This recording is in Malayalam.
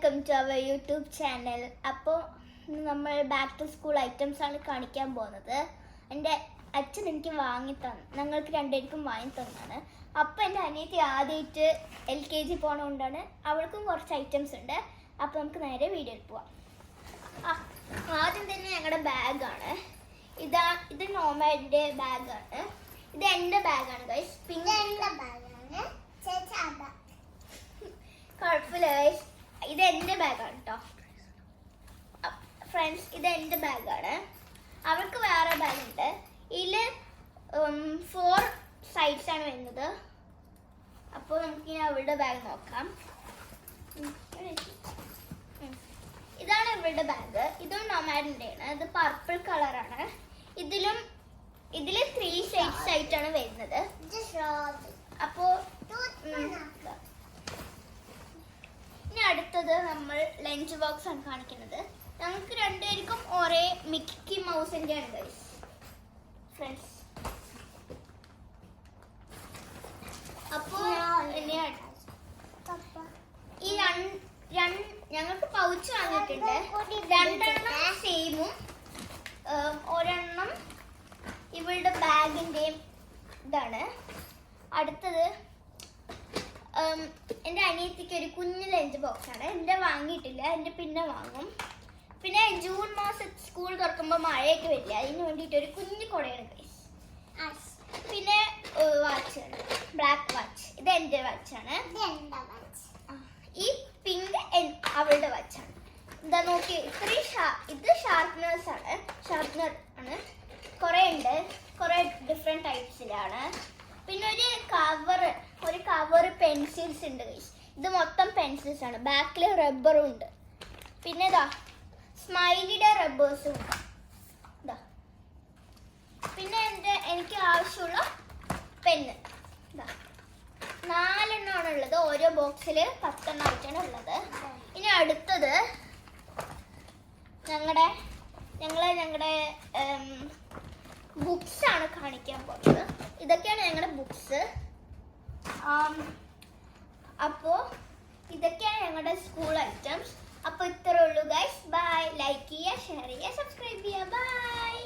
Welcome to our YouTube channel. അപ്പോൾ നമ്മൾ ബാക്ക് ടു സ്കൂൾ ഐറ്റംസ് ആണ് കാണിക്കാൻ പോകുന്നത്. എൻ്റെ അച്ഛൻ എനിക്ക് ഞങ്ങൾക്ക് രണ്ടുപേർക്കും വാങ്ങി തന്നാണ്. അപ്പോൾ എൻ്റെ അനിയത്തി ആദ്യമായിട്ട് LKG പോണതുകൊണ്ടാണ് അവൾക്കും കുറച്ച് ഐറ്റംസ് ഉണ്ട്. അപ്പോൾ നമുക്ക് നേരെ വീഡിയോയിൽ പോവാം. ആദ്യം തന്നെ ഞങ്ങളുടെ ബാഗാണ്. ഇത് നോമാഡിൻ്റെ ബാഗാണ്. ഇത് എൻ്റെ ബാഗാണ് ഗൈസ്. പിന്നെ കുഴപ്പമില്ല ഗൈസ്, ഇത് എൻ്റെ ബാഗാണ് കേട്ടോ ഫ്രണ്ട്സ്. ഇത് എൻ്റെ ബാഗാണ്. അവൾക്ക് വേറെ ബാഗുണ്ട്. ഇതിൽ 4 സൈഡ്സ് ആണ് വരുന്നത്. അപ്പോൾ നമുക്കിനി അവളുടെ ബാഗ് നോക്കാം. ഇതാണ് ഇവളുടെ ബാഗ്. ഇതും നൊമാഡിൻ്റെയാണ്. ഇത് പർപ്പിൾ കളറാണ്. ഇതിൽ 3 സൈഡ്സ് ആയിട്ടാണ് വരുന്നത്. അപ്പോൾ ഇനി അടുത്തത് നമ്മൾ ലഞ്ച് ബോക്സ് ആണ് കാണിക്കുന്നത്. ഞങ്ങൾക്ക് രണ്ടുപേർക്കും ഒരേ മിക്കി മൗസിൻ്റെ ആണ് ഗൈസ് ഫ്രണ്ട്സ്. അപ്പോൾ ഈ ഞങ്ങൾക്ക് പൗച്ച് വാങ്ങിയിട്ടുണ്ട്. 2 സെയിമും ഒരെണ്ണം ഇവളുടെ ബാഗിൻ്റെയും ഇതാണ്. അടുത്തത് എൻ്റെ അനിയത്തിക്ക് ഒരു കുഞ്ഞു ലഞ്ച് ബോക്സ് ആണ്. എൻ്റെ വാങ്ങിയിട്ടില്ല, എൻ്റെ പിന്നെ വാങ്ങും. പിന്നെ ജൂൺ മാസം സ്കൂൾ തുറക്കുമ്പോൾ മഴയൊക്കെ വരില്ല, അതിന് വേണ്ടിയിട്ട് ഒരു കുഞ്ഞു കുടയാണ് ഗൈസ്. പിന്നെ വാച്ചാണ്, ബ്ലാക്ക് വാച്ച്. ഇത് എൻ്റെ വാച്ചാണ്. ഈ പിങ്ക് അവളുടെ വാച്ചാണ്. എന്താ നോക്കി, ഇത് ഷാർപ്നേഴ്സ് ആണ്. ഷാർപ്നർ ആണ്. കുറേ ഉണ്ട്, കുറേ ഡിഫറെൻറ്റ് ടൈപ്സിലാണ്. പിന്നെ ഒരു കവർ പെൻസിൽസ് ഉണ്ട് ഗൈസ്. ഇത് മൊത്തം പെൻസിൽസ് ആണ്. ബാക്കിൽ റബ്ബറും ഉണ്ട്. പിന്നെ ഇതാ സ്മൈലിയുടെ റബ്ബേഴ്സും ഉണ്ട്. ഇതാ പിന്നെ എനിക്ക് ആവശ്യമുള്ള പെന്ന് ഇതാ 4 എണ്ണമാണ് ഉള്ളത്. ഓരോ ബോക്സിൽ 10 എണ്ണമായിട്ടാണ് ഉള്ളത്. ഇനി അടുത്തത് ഞങ്ങളുടെ ബുക്സ് ആണ് കാണിക്കാൻ പോകുന്നത്. ഇതൊക്കെയാണ് ഞങ്ങളുടെ ബുക്സ്. അപ്പോൾ ഇതൊക്കെയാണ് ഞങ്ങളുടെ സ്കൂൾ ഐറ്റംസ്. അപ്പോൾ ഇത്രേ ഉള്ളൂ ഗൈസ്. ബൈ. ലൈക്ക് ചെയ്യുക, ഷെയർ ചെയ്യുക, സബ്സ്ക്രൈബ് ചെയ്യുക. ബൈ.